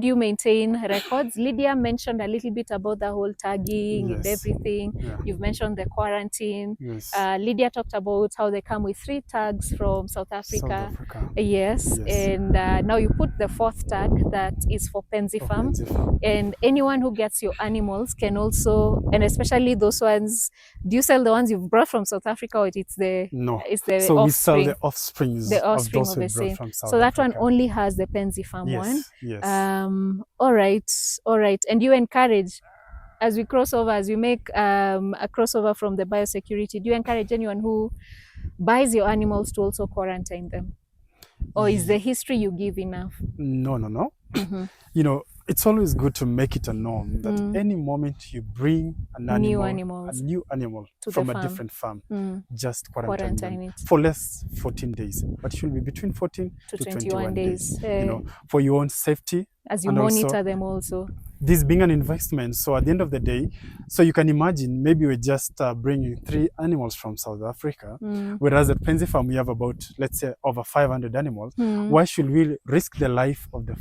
do you maintain records? Lydia mentioned a little bit about the whole tagging and everything. You've mentioned the quarantine. Lydia talked about how they come with 3 tags from South Africa. Yes. And now you put the 4th tag that is for Penzi Farm. And anyone who gets your animals can also, and especially those ones, do you sell the ones you've brought from South Africa, or it's the so offspring? We sell the offspring of the same. So that one only has the Penzi Farm one. All right. And you encourage, as we cross over, as we make a crossover from the biosecurity, do you encourage anyone who buys your animals to also quarantine them? Or is the history you give enough? No. You know, it's always good to make it a norm that any moment you bring a new animal from a different farm, just quarantine it for less 14 days. But it should be between 14 to 21 days. You know, for your own safety. As you monitor them also. This being an investment, so at the end of the day, so you can imagine maybe we're just bringing 3 animals from South Africa, whereas at Penzi Farm we have about, let's say, over 500 animals. Why should we risk the life of the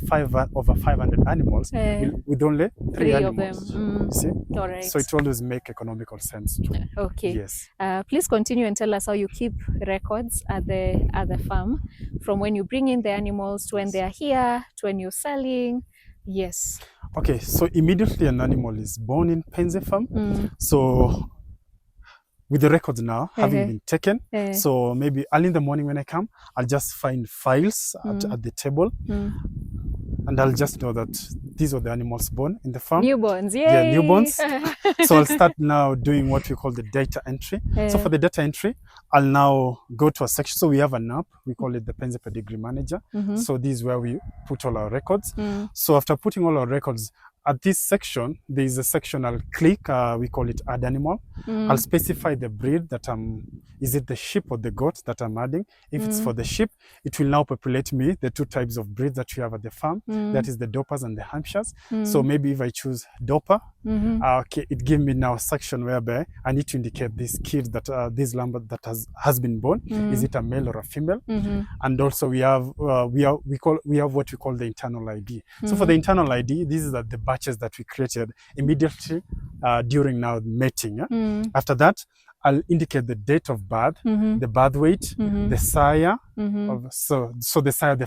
over 500 animals with only 3 animals? Of them. You see? All right. So it always makes economical sense too. Okay. Yes. Please continue and tell us how you keep records at the farm, from when you bring in the animals to when they are here to when you're selling. Yes. Okay, so immediately an animal is born in Penzi Farm. So with the records now having been taken, so maybe early in the morning when I come, I'll just find files at the table, and I'll just know that these are the animals born in the farm. Newborns, yay! Yeah, newborns. So I'll start now doing what we call the data entry. So for the data entry, I'll now go to a section. So we have an app, we call it the Penzi Pedigree Manager. So this is where we put all our records. So after putting all our records, at this section, there is a section I'll click, we call it add animal. I'll specify the breed that is it the sheep or the goat that I'm adding? If it's for the sheep, it will now populate me the 2 types of breeds that you have at the farm. That is the Doppers and the Hampshires. So maybe if I choose Dopper, okay, it gives me now a section whereby I need to indicate this kid that this lamb that has been born. Is it a male or a female? And also we have what we call the internal ID. So for the internal ID, this is the batches that we created immediately during now mating. After that, I'll indicate the date of birth, the birth weight, the sire, so the sire, the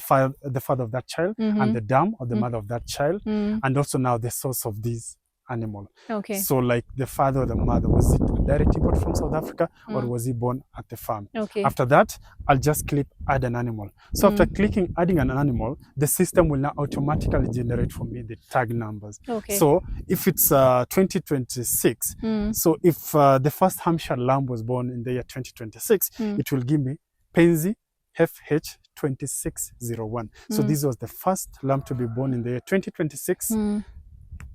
father of that child, and the dam or the mother of that child, and also now the source of this animal. Okay. So like the father or the mother, was it a direct import from South Africa or was he born at the farm? Okay. After that, I'll just click add an animal. So after clicking adding an animal, the system will now automatically generate for me the tag numbers. Okay. So if it's 2026, so if the first Hampshire lamb was born in the year 2026, it will give me Penzi FH 2601. So this was the first lamb to be born in the year 2026.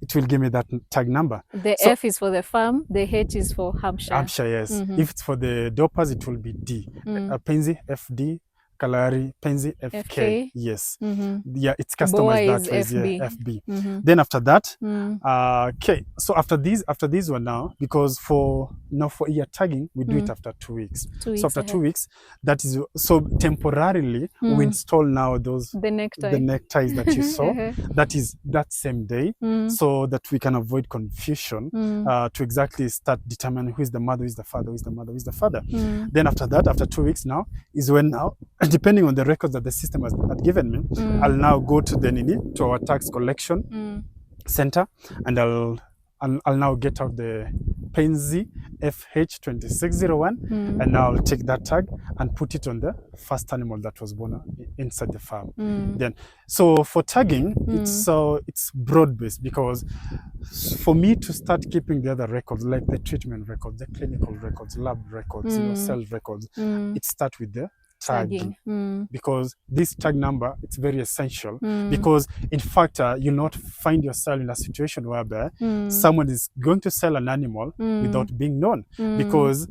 It will give me that tag number. The F is for the farm, the H is for Hampshire. Hampshire, yes. If it's for the Doppers, it will be D. Penzi FD, Kalari, Penzi FK. Yes. Yeah, it's customized that way. Yeah, FB. Then after that, okay. So after these one now, because for ear tagging, we do it after 2 weeks. So after 2 weeks, that is so temporarily we install now those the neckties that you saw. That is that same day, so that we can avoid confusion to exactly start determining who is the mother, who is the father, who is the mother, who is the father. Then after that, after 2 weeks now, is when now, depending on the records that the system has given me, I'll now go to our tax collection center, and I'll now get out the Penzi FH 2601, and now I'll take that tag and put it on the first animal that was born inside the farm. Then, so for tagging, it's broad-based, because for me to start keeping the other records, like the treatment records, the clinical records, lab records, cell records, it starts with the tagging, because this tag number, it's very essential, because in fact you'll not find yourself in a situation whereby someone is going to sell an animal without being known, because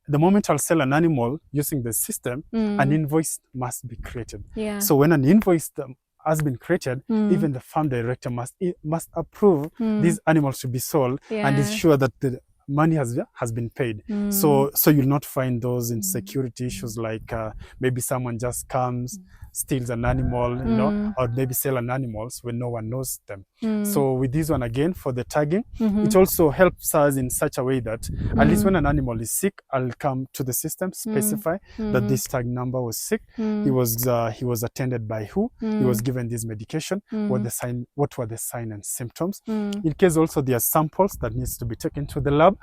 the moment I'll sell an animal using the system, an invoice must be created. So when an invoice has been created, even the farm director must approve these animals to be sold and ensure that money has been paid. So you'll not find those insecurity issues like maybe someone just comes, steals an animal, you know, or maybe sell an animals when no one knows them. So with this one again, for the tagging, it also helps us in such a way that at least when an animal is sick, I'll come to the system, specify that this tag number was sick. He was attended by who, he was given this medication, what were the signs and symptoms. In case also there are samples that needs to be taken to the lab,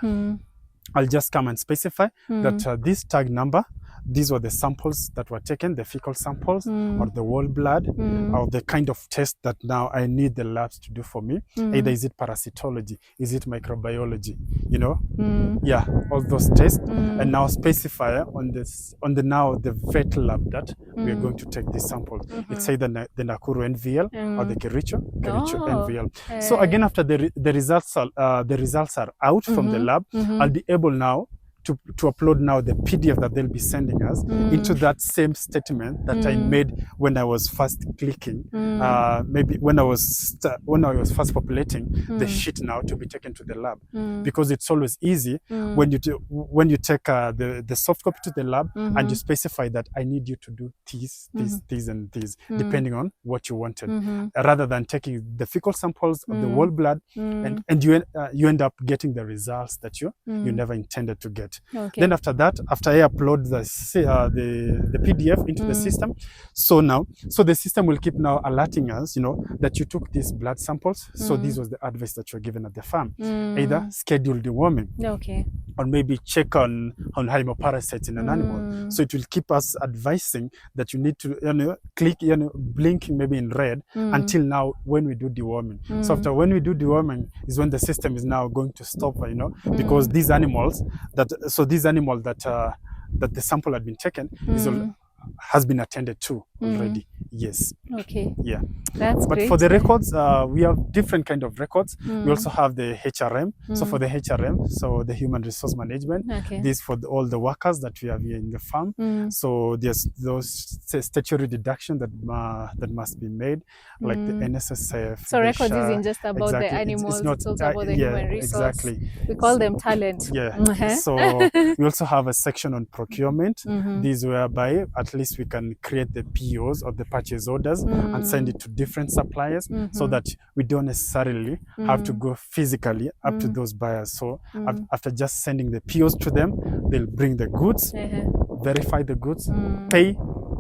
I'll just come and specify that this tag number, these were the samples that were taken, the fecal samples or the whole blood or the kind of test that now I need the labs to do for me. Either is it parasitology, is it microbiology, you know? Yeah, all those tests. And now specify on the vet lab that we are going to take these samples. It's either the Nakuru NVL or the Kericho NVL. So again, after the results are out from the lab, I'll be able now to upload now the PDF that they'll be sending us into that same statement that I made when I was first clicking, maybe when I was first populating the sheet now to be taken to the lab, because it's always easy when you take the soft copy to the lab and you specify that I need you to do these and these, depending on what you wanted, rather than taking the fecal samples of the whole blood and you end up getting the results that you never intended to get. Okay. Then after that, after I upload the PDF into the system, so the system will keep now alerting us, you know, that you took these blood samples. So this was the advice that you're given at the farm. Either schedule deworming, or maybe check on hymoparasites in an animal. So it will keep us advising that you need to, you know, click, you know, blinking maybe in red until now when we do deworming. So after when we do deworming is when the system is now going to stop, you know, because these animals that the sample had been taken has been attended to already. Yes. Okay. Yeah. That's great. But for the records, we have different kind of records. We also have the HRM. So for the HRM, so the human resource management, this for all the workers that we have here in the farm. So there's those statutory deduction that must be made, like the NSSF. So records isn't just about the animals; it's also about the human resource. Exactly. We call them talent. Yeah. So we also have a section on procurement. These whereby at least we can create the POs or the purchase orders and send it to different suppliers so that we don't necessarily have to go physically up to those buyers. So after just sending the POs to them, they'll bring the goods, verify the goods, pay,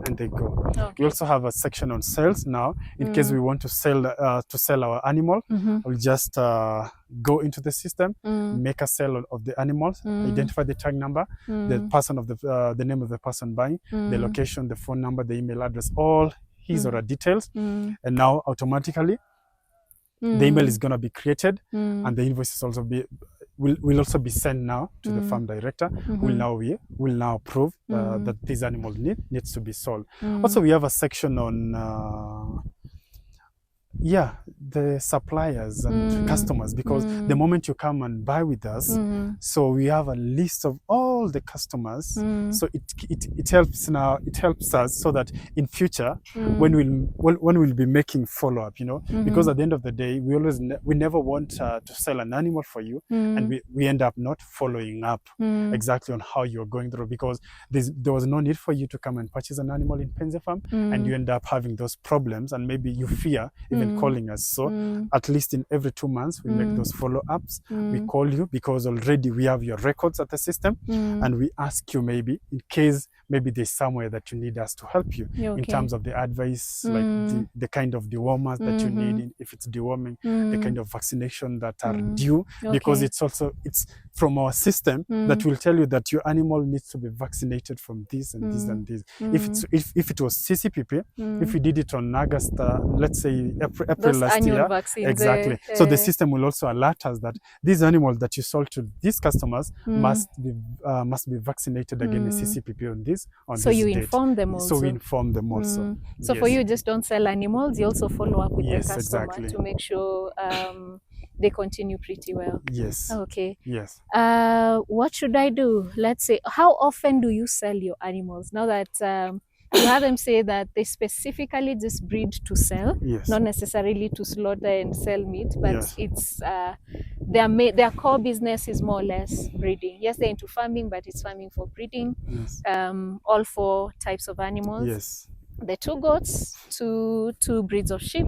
and they go. We also have a section on sales now. In case we want to sell our animal, we'll just go into the system, make a sale of the animals, identify the tag number, the person of the name of the person buying, the location, the phone number, the email address, all his or her details, and now automatically the email is going to be created, and the invoices will also be sent now to the farm director, who will now approve that this animal needs to be sold. Also, we have a section on the suppliers and customers, because the moment you come and buy with us, so we have a list of all the customers. So it helps us so that in future when we'll be making follow-up, you know, because at the end of the day we never want to sell an animal for you and we end up not following up exactly on how you're going through, because there was no need for you to come and purchase an animal in Penzi Farm and you end up having those problems, and maybe you fear even calling us. So at least in every 2 months we make those follow-ups. We call you because already we have your records at the system, and we ask you maybe in case maybe there's somewhere that you need us to help you in terms of the advice, like the kind of dewormers that you need, if it's deworming, the kind of vaccination that are due, because it's from our system that will tell you that your animal needs to be vaccinated from this and this and this. If it was CCPP, if we did it on August, let's say April last year, exactly. So the system will also alert us that these animals that you sold to these customers must be vaccinated against CCPP on this. So you inform them also. So we inform them also. So for you, just don't sell animals. You also follow up with the customer to make sure they continue pretty well. Yes. Okay. Yes. What should I do? Let's say, how often do you sell your animals now that you heard them say that they specifically just breed to sell, not necessarily to slaughter and sell meat, but it's their core business is more or less breeding. Yes, they're into farming, but it's farming for breeding. All 4 types of animals. The 2 goats, two breeds of sheep.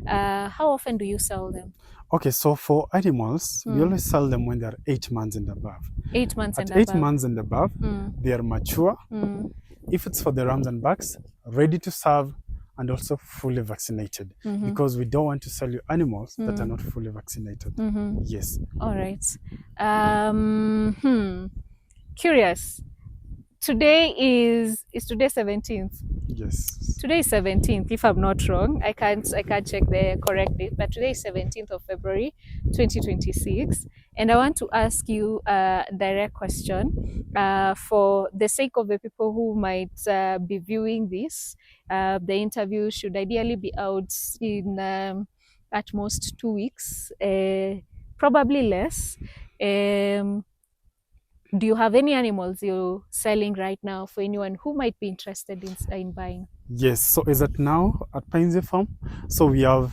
How often do you sell them? Okay, so for animals, we always sell them when they're 8 months and above. 8 months and above. At 8 above. months and above, they are mature. If it's for the rams and bucks, ready to serve, and also fully vaccinated, because we don't want to sell you animals that are not fully vaccinated. Yes. All right. Curious. Today is today 17th? Yes. Today is 17th, if I'm not wrong. I can't check the correct date, but today is 17th of February 2026. And I want to ask you a direct question for the sake of the people who might be viewing this. The interview should ideally be out in at most 2 weeks, probably less. Do you have any animals you're selling right now for anyone who might be interested in buying? Yes, so as at now at Penzi Farm, so we have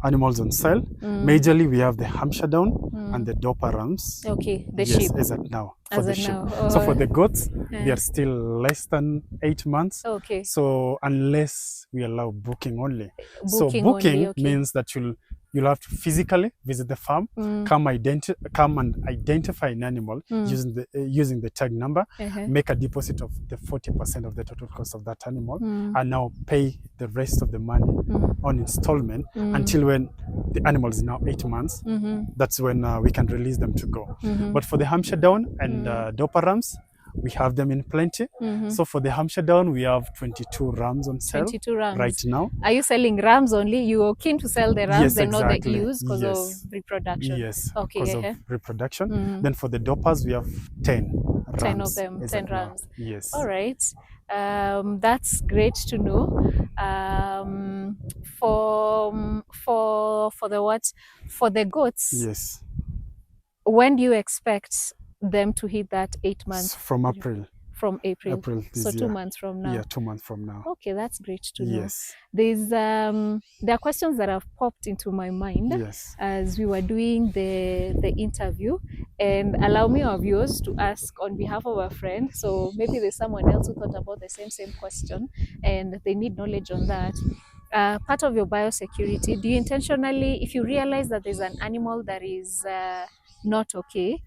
animals on sale. Majorly, we have the Hampshire Down and the Dorper rams. Okay, the sheep. As at now, for as the at sheep. Now. So for the goats, they are still less than 8 months. Okay. So unless we allow booking only. Booking only, okay. means that you'll have to physically visit the farm, come and identify an animal using the tag number, make a deposit of the 40% of the total cost of that animal, and now pay the rest of the money on installment until when the animal is now 8 months. That's when we can release them to go. But for the Hampshire Down and Dorper rams, we have them in plenty. So for the Hampshire Down, we have 22 rams on sale 22 rams. right now. Are you selling rams only? You are keen to sell the rams and not the ewes because of reproduction? Yes, okay, because of reproduction. Then for the Dorpers, we have 10 rams. 10 of them, 10 rams. Yes. All right. That's great to know. For the goats. Yes. When do you expect them to hit that 8 months? From April. From April. So 2 months from now. Yeah, 2 months from now. Okay, that's great to know. Yes. There are questions that have popped into my mind as we were doing the interview, and allow me, our viewers, to ask on behalf of a friend. So maybe there's someone else who thought about the same question and they need knowledge on that. Part of your biosecurity, do you intentionally, if you realize that there's an animal that is not okay,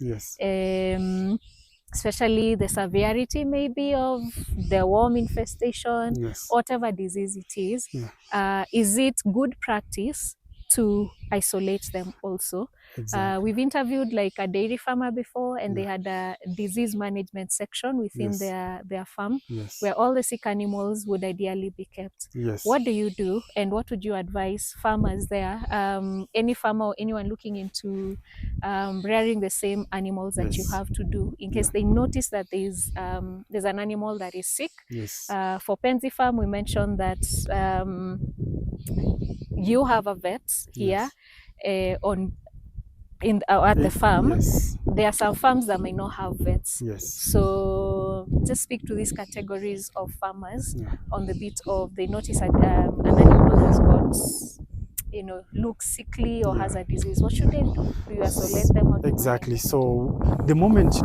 especially the severity maybe of the worm infestation, whatever disease it is it good practice to isolate them also? We've interviewed like a dairy farmer before, and they had a disease management section within their farm where all the sick animals would ideally be kept. What do you do, and what would you advise farmers there, any farmer or anyone looking into rearing the same animals that you have, to do in case they notice that there's an animal that is sick? For Penzi Farm, we mentioned that you have a vet here at the farm. There are some farms that may not have vets. So just speak to these categories of farmers on the bit of they notice an animal has got, looks sickly or has a disease. What should they do? Do you isolate them? Exactly. So the moment,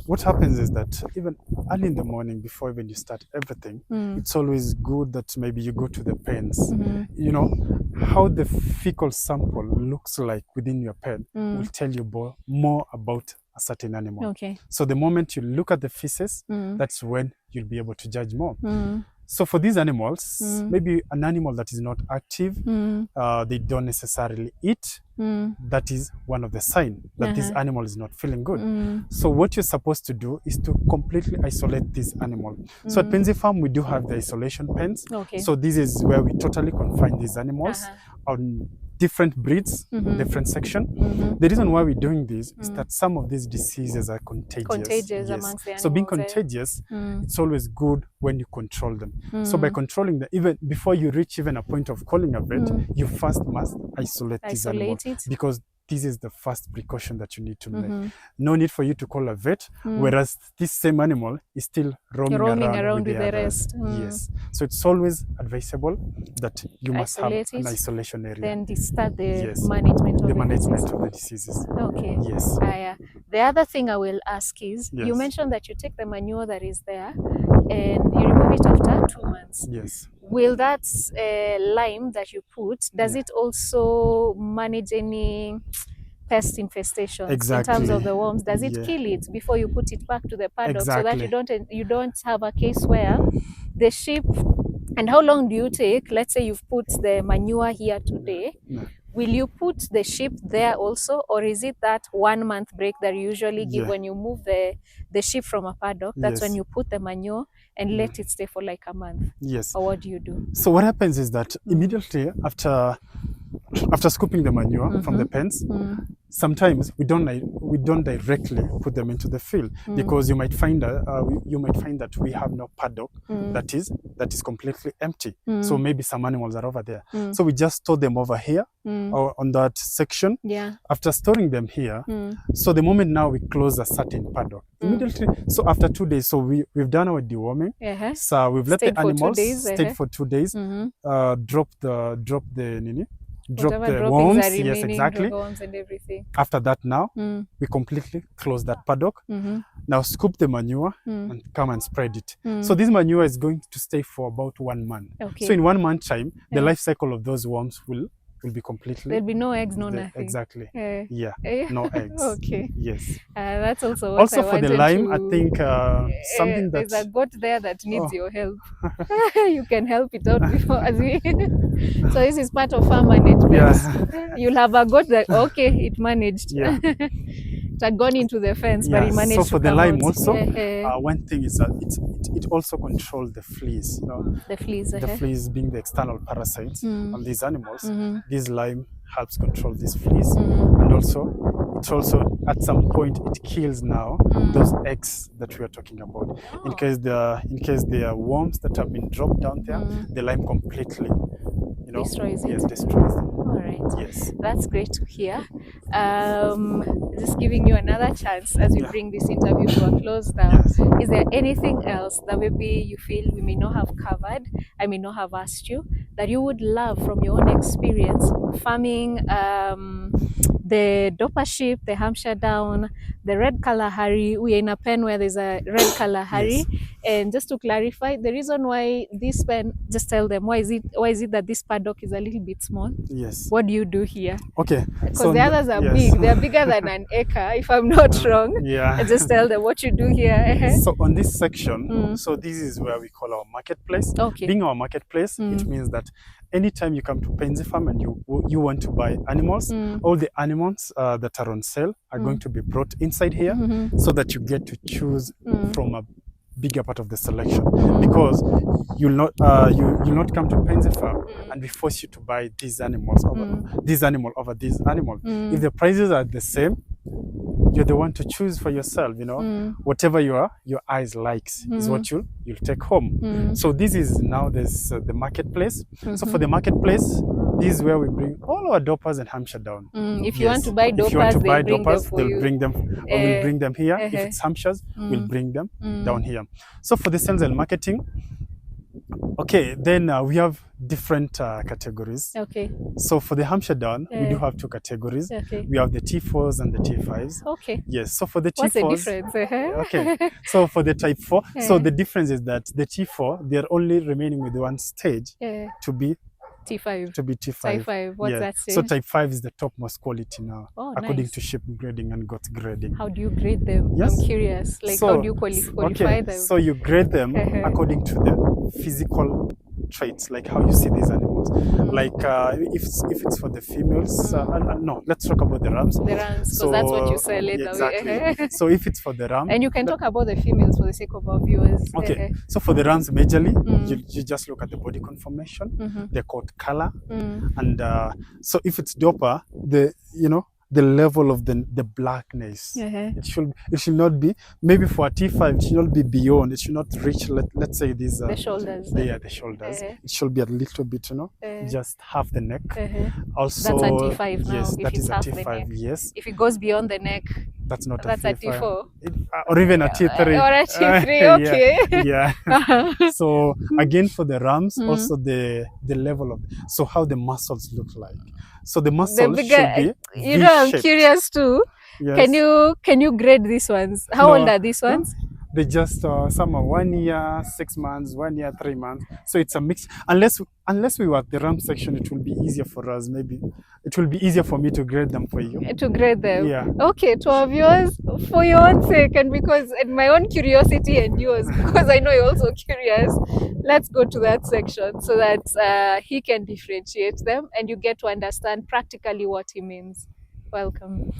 what happens is that even early in the morning, before even you start everything, it's always good that maybe you go to the pens. How the fecal sample looks like within your pen will tell you more about a certain animal. So the moment you look at the feces, that's when you'll be able to judge more. So for these animals, maybe an animal that is not active, they don't necessarily eat. That is one of the signs that this animal is not feeling good. So what you're supposed to do is to completely isolate this animal. So at Penzi Farm, we do have the isolation pens. So this is where we totally confine these animals on different breeds, different section. The reason why we're doing this is that some of these diseases are contagious. Amongst the animals. So being contagious, it's always good when you control them. So by controlling them, even before you reach even a point of calling a vet, you first must isolate these animals, because this is the first precaution that you need to make. No need for you to call a vet, whereas this same animal is still roaming around with the rest. Yes. So it's always advisable that you must have an isolation area. Then start the management of the diseases. Okay. Yes. The other thing I will ask is, you mentioned that you take the manure that is there and you remove it after 2 months. Yes. Will that lime that you put, does it also manage any pest infestations in terms of the worms? Does it kill it before you put it back to the paddock so that you don't have a case where the sheep? And how long do you take? Let's say you've put the manure here today. Will you put the sheep there also, or is it that 1 month break that you usually give when you move the sheep from a paddock? That's when you put the manure and let it stay for like a month. Yes. Or what do you do? So what happens is that immediately after scooping the manure from the pens, sometimes we don't directly put them into the field because you might find that we have no paddock that is completely empty. So maybe some animals are over there. So we just store them over here or on that section. After storing them here, so the moment now we close a certain paddock, immediately, so after 2 days, so we've done our deworming. So we've let the animals stay for 2 days, drop the worms, yes, exactly. Worms and everything. After that, now we completely close that paddock. Now scoop the manure and come and spread it. So this manure is going to stay for about 1 month. So in 1 month time, the life cycle of those worms will be completely. There'll be no eggs, no nothing. Exactly. No eggs. Okay. Yes. That's also what I for the lime, I think something that there's a goat there that needs your help. You can help it out before as we. So this is part of farm management. You'll have a goat that it managed. It had gone into the fence, but it managed to come out. So for the lime also, one thing is that it also controls the fleas. The fleas. The fleas being the external parasites on these animals. This lime helps control these fleas, and it also at some point it kills now those eggs that we are talking about. In case there are worms that have been dropped down there, the lime completely destroys it. Yes, destroys them. All right. Yes. That's great to hear. Just giving you another chance as we bring this interview to a close now. Is there anything else that maybe you feel we may not have covered, I may not have asked you, that you would love from your own experience farming the Dorper sheep, the Hampshire Down, the red Kalahari? We are in a pen where there's a red Kalahari. And just to clarify, the reason why this pen, just tell them, why is it that this paddock is a little bit small? Yes. What do you do here? Okay. Because the others are big. They are bigger than an acre, if I'm not wrong. And just tell them what you do here. So on this section, so this is where we call our marketplace. Being our marketplace, it means that anytime you come to Penzi Farm and you want to buy animals, all the animals that are on sale are going to be brought inside here so that you get to choose from a bigger part of the selection, because you'll not come to Penzi Farm and we force you to buy these animals over this animal over this animal. If the prices are the same, you're the one to choose for yourself. Whatever your eyes likes is what you'll take home. So this is now there's the marketplace. So for the marketplace, this is where we bring all our Dorpers and Hampshire Down. If you want to buy Dorpers, they'll bring them, or we'll bring them here. If it's Hampshires, we'll bring them down here. So for the sales and marketing, then we have different categories. So for the Hampshire Down, we do have 2 categories. We have the T4s and the T5s. Yes. So for the T4s, what's the difference? So for the type 4, so the difference is that the T4, they're only remaining with one stage to be T5. To be T5. Type 5. What's that stage? So type 5 is the topmost quality now, according to sheep grading and goat grading. How do you grade them? I'm curious. How do you qualify them? So you grade them according to the physical traits, like how you see these animals. Like if it's for the females, no, let's talk about the rams. The rams, because that's what you sell later. Exactly. So if it's for the ram, and you can talk about the females for the sake of our viewers. So for the rams, majorly, you just look at the body conformation, the coat color, and so if it's Dorper, the level of the blackness. It should not be, maybe for a T5 it should not be beyond, it should not reach, let's say these the shoulders. the shoulders. It should be a little bit, just half the neck. Also, that's a T5 now. yes, If that it's is a half the T5. neck. Yes. If it goes beyond the neck, that's not that's a a T4. Or even a T3. Or a T3, okay. Yeah. So again, for the rams, also the level of, so how the muscles look like. So the muscles should be you know, I'm curious too. Yes. Can you grade these ones? How old are these ones? They just some are 1 year, 6 months, 1 year, 3 months. So it's a mix. Unless we were at the ram section, it will be easier for us. Maybe it will be easier for me to grade them for you. To grade them. Yeah. Okay, to our viewers, for your own sake and because and my own curiosity and yours, because I know you're also curious, let's go to that section so that he can differentiate them and you get to understand practically what he means. Welcome.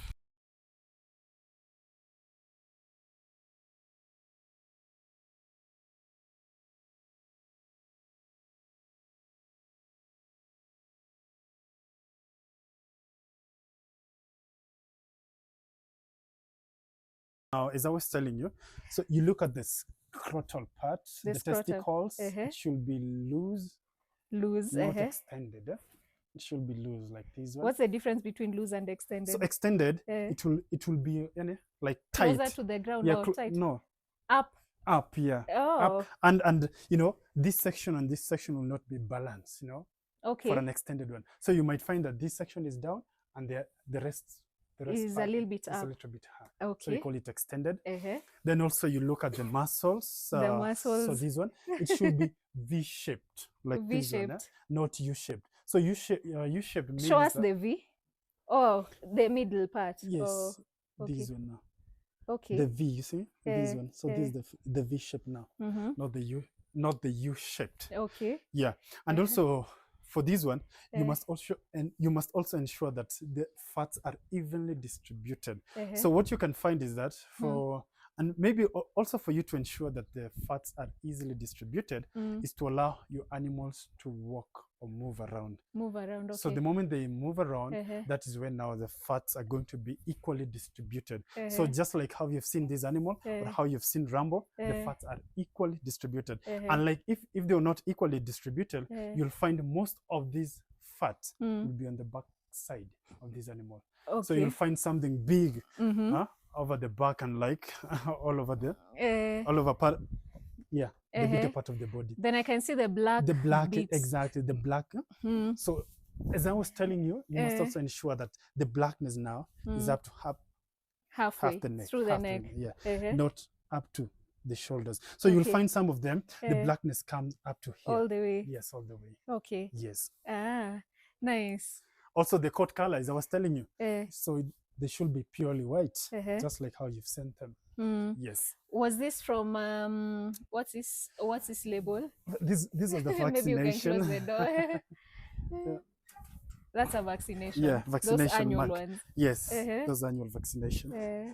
Now, as I was telling you, so you look at this scrotal part, the testicles, it should be loose, not extended. It should be loose like this one. What's the difference between loose and extended? So extended, it will be like tight. Closer to the ground or tight? No. Up, yeah. Oh. Up. And this section and this section will not be balanced, okay, for an extended one. So you might find that this section is down and the rest is a little bit up. A little bit high. Okay. So you call it extended. Then also you look at the muscles. The muscles. So this one, it should be V-shaped, like V-shaped. This one, not U-shaped. So U-shaped means... Show us the V. Oh, the middle part. Yes. Oh, okay. This one now. Okay. The V, you see? This one. So this is the V-shape now, not the U-shaped. Okay. Yeah. And also for this one, you must also ensure that the fats are evenly distributed. So what you can find is that and maybe also for you to ensure that the fats are easily distributed is to allow your animals to walk or move around. Okay. So the moment they move around, that is when now the fats are going to be equally distributed. So just like how you've seen this animal or how you've seen Rambo, the fats are equally distributed. And like if they're not equally distributed, you'll find most of these fats will be on the back side of this animal. Okay. So you'll find something big over the back and like all over part, the bigger part of the body. Then I can see the black bits. Exactly, the black. So as I was telling you, you must also ensure that the blackness now is up to half the neck, through the neck. Not up to the shoulders. So you'll find some of them, the blackness comes up to here. All the way. Yes, all the way. Okay. Yes. Nice. Also the coat color, as I was telling you, so they should be purely white, just like how you've sent them. Yes. Was this from what's this label? This was the vaccination. Maybe you can close the door. That's a vaccination. Yeah, vaccination. Those annual ones. Yes, those annual vaccination.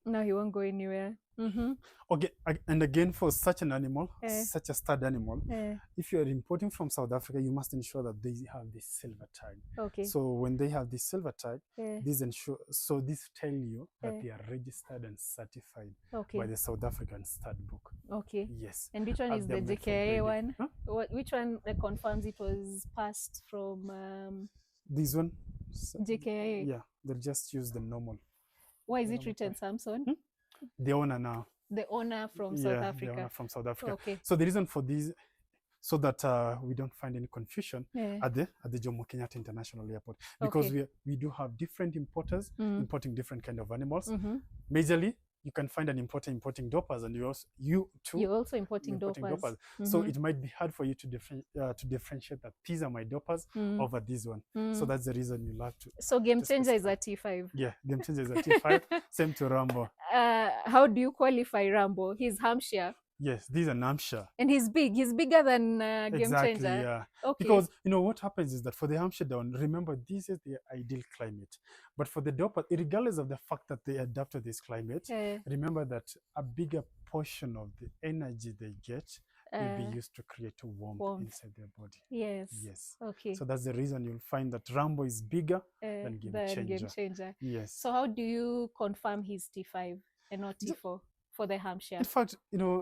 No, he won't go anywhere. Okay, and again, for such an animal, such a stud animal, if you are importing from South Africa, you must ensure that they have this silver tag. Okay. So when they have this silver tag, this tell you that they are registered and certified by the South African Stud Book. Okay. Yes. And which one is the JKA one? Huh? Which one confirms it was passed from? This one. JKA. Yeah, they'll just use the normal. Why is it written Samson? The owner now. The owner from South Africa. The owner from South Africa. Okay. So the reason for this, so that we don't find any confusion at the Jomo Kenyatta International Airport, because we do have different importers importing different kind of animals. Majorly, you can find an importer importing dopers, and you're also importing dopers. So it might be hard for you to differentiate that these are my dopers over this one. So that's the reason you have to. So Game Changer is a T5. Yeah, Game Changer is a T5. Same to Rambo. How do you qualify Rambo? He's Hampshire. Yes, these are Hampshire. And he's big. He's bigger than Game Changer. Exactly, yeah. Okay. Because, what happens is that for the Hampshire down, remember, this is the ideal climate. But for the Doppler, regardless of the fact that they adapt to this climate, remember that a bigger portion of the energy they get will be used to create warmth inside their body. Yes. Yes. Okay. So that's the reason you'll find that Rambo is bigger than Game Changer. Yes. So how do you confirm he's T5 and not T4 for the Hampshire? In fact,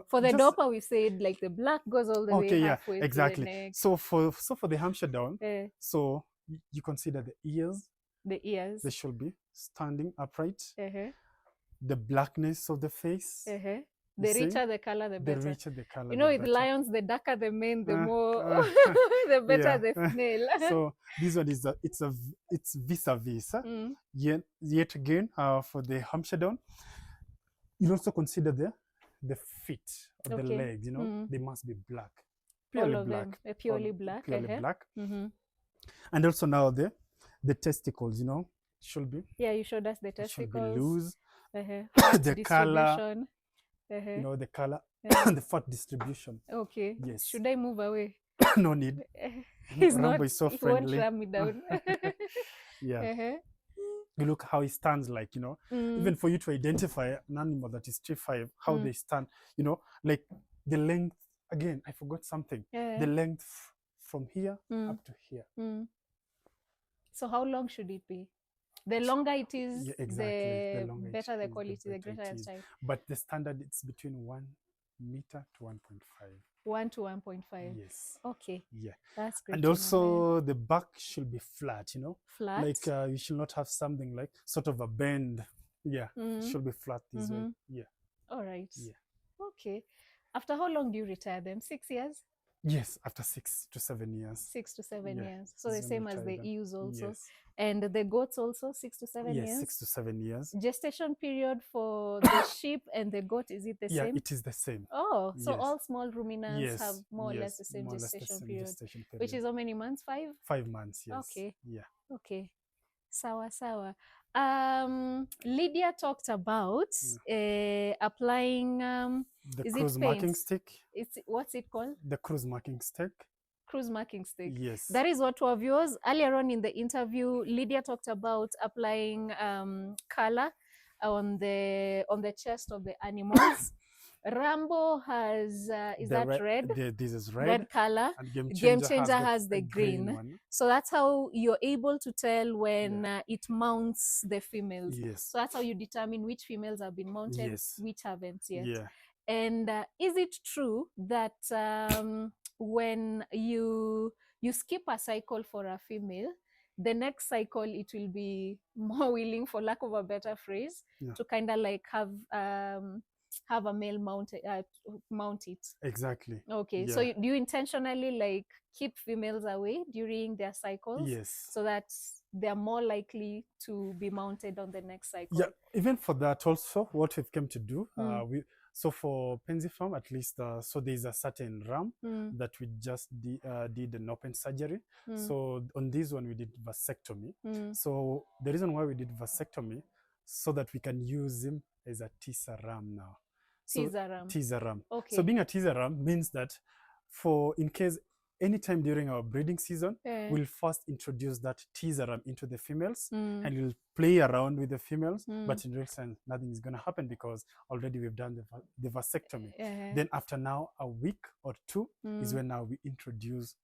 for the Doper, we said like the black goes all the way halfway exactly. to the neck. So for the Hampshire down, so you consider the ears. The ears. They should be standing upright. The blackness of the face. The richer the color, the better. The richer the color. With lions, the darker the mane, the more the better the snail. So this one is it's vis-a-vis. Yet again, for the Hampshire down, you also consider the feet or the legs. They must be black, purely black, purely black. Black. And also now the testicles, should be. Yeah, you showed us the testicles. Should be loose. The color. The color and the fat distribution. Okay. Yes. Should I move away? No need. Rambo is so friendly. He won't ram me down. Yeah. You look how he stands, like, even for you to identify an animal that is T5, how they stand, like the length. Again, I forgot something. The length from here up to here. So how long should it be? The longer it is, the better the quality, the greater the style. But the standard, it's between 1 meter to 1.5. 1 to 1.5. Yes. Okay. Yeah. That's great. And also the back should be flat, Flat. Like you should not have something like sort of a bend. Yeah. It should be flat this way. Yeah. All right. Yeah. Okay. After how long do you retire them? 6 years? Yes, after 6 to 7 years. 6 to 7 years. So the same as the ewes also. Yes. And the goats also 6 to 7 years? Yes, 6 to 7 years. Gestation period for the sheep and the goat, is it the same? Yeah, it is the same. Oh, so all small ruminants have more or less the same gestation period. Which is how many months? 5? 5 months, yes. Okay. Yeah. Okay. Sawa sawa. Lydia talked about applying the cruise marking stick. What's it called? The cruise marking stick. Cruise marking stick. Yes. That is what our viewers earlier on in the interview, Lydia talked about applying color on the chest of the animals. Rambo has red? This is red. Red color. And Game Changer has the green one. So that's how you're able to tell when it mounts the females. Yes. So that's how you determine which females have been mounted, which haven't yet. Yeah. And is it true that when you skip a cycle for a female, the next cycle it will be more willing, for lack of a better phrase, to kind of like have a male mount it? Exactly. Okay. So do you intentionally like keep females away during their cycles? Yes. So that they're more likely to be mounted on the next cycle? Yeah. Even for that also, what we've come to do, so for Penzi Farm, at least, so there's a certain ram that we just did an open surgery. So on this one, we did vasectomy. So the reason why we did vasectomy, so that we can use him as a teaser ram now. Teaser ram. Okay. So being a teaser ram means that in case anytime during our breeding season, we'll first introduce that teaser ram into the females and we'll play around with the females. But in real sense, nothing is going to happen because already we've done the vasectomy. Then after now, a week or 2 is when now we introduce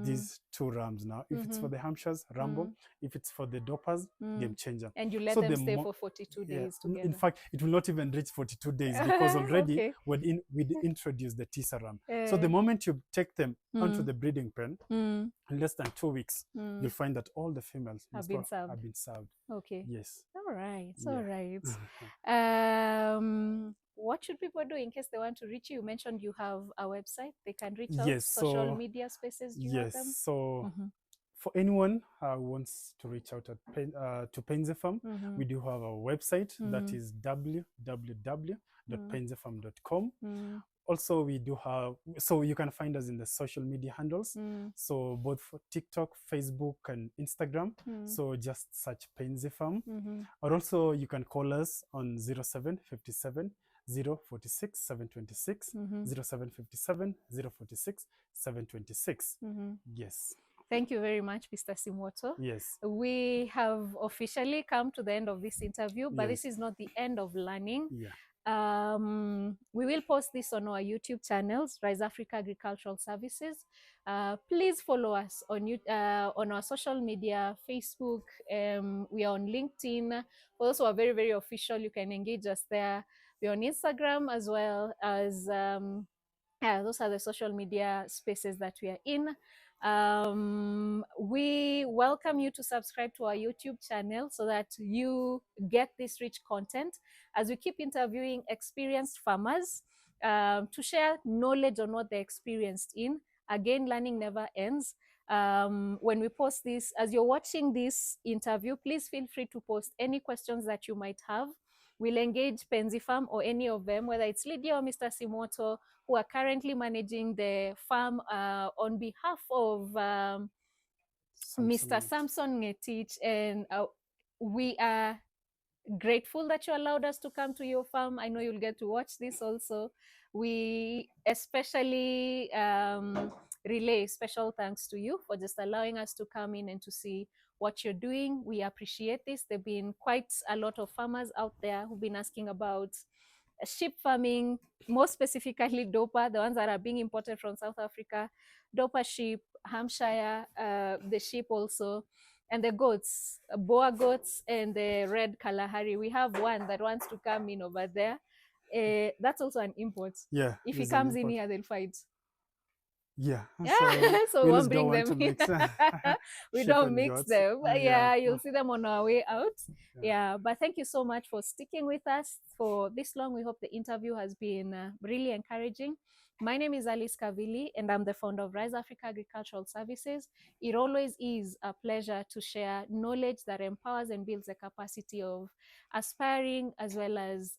these 2 rams now. If it's for the Hampshires, Rambo. If it's for the Dopers, Game Changer. And you let them stay for 42 days together. In fact, it will not even reach 42 days because already we introduced the teaser ram. So the moment you take them onto the breeding pen, in less than 2 weeks, you'll find that all the females have been served. Okay. Yes. All right. All right. What should people do in case they want to reach you? You mentioned you have a website. They can reach out. Social media spaces. Do you have them? So for anyone who wants to reach out to Penzi Farm, we do have a website that is www.penzifarm.com. Also, we do have, so you can find us in the social media handles. So both for TikTok, Facebook, and Instagram. So just search Penzi Farm. Or also you can call us on 0757 046 726 0757 046 726. Yes. Thank you very much, Mr. Simoto. Yes. We have officially come to the end of this interview, but this is not the end of learning. We will post this on our YouTube channels, Rise Africa Agricultural Services. Please follow us on our social media, Facebook. We are on LinkedIn. For those who are very, very official, you can engage us there. We're on Instagram as well as those are the social media spaces that we are in. We welcome you to subscribe to our YouTube channel so that you get this rich content as we keep interviewing experienced farmers to share knowledge on what they're experienced in. Again, learning never ends. When we post this, as you're watching this interview, please feel free to post any questions that you might have. We'll engage Penzi Farm or any of them, whether it's Lydia or Mr. Simoto, who are currently managing the farm on behalf of Mr. Samson Ngetich. And we are grateful that you allowed us to come to your farm. I know you'll get to watch this also. We especially relay special thanks to you for just allowing us to come in and to see what you're doing. We appreciate this. There've been quite a lot of farmers out there who've been asking about sheep farming, more specifically Dopa, the ones that are being imported from South Africa, Dopa sheep, Hampshire, the sheep also, and the goats, Boer goats and the red Kalahari. We have one that wants to come in over there. That's also an import. Yeah. If he comes in here, they'll fight. Yeah. So we won't bring them in. We don't mix goats. them. Yeah, you'll see them on our way out. Yeah, but thank you so much for sticking with us for this long. We hope the interview has been really encouraging. My name is Alice Kavili, and I'm the founder of Rise Africa Agricultural Services. It always is a pleasure to share knowledge that empowers and builds the capacity of aspiring as well as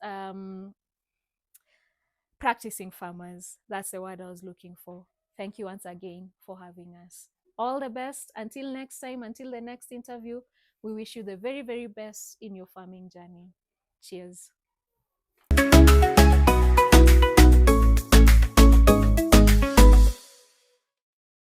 practicing farmers. That's the word I was looking for. Thank you once again for having us. All the best. Until next time, until the next interview, we wish you the very, very best in your farming journey. Cheers.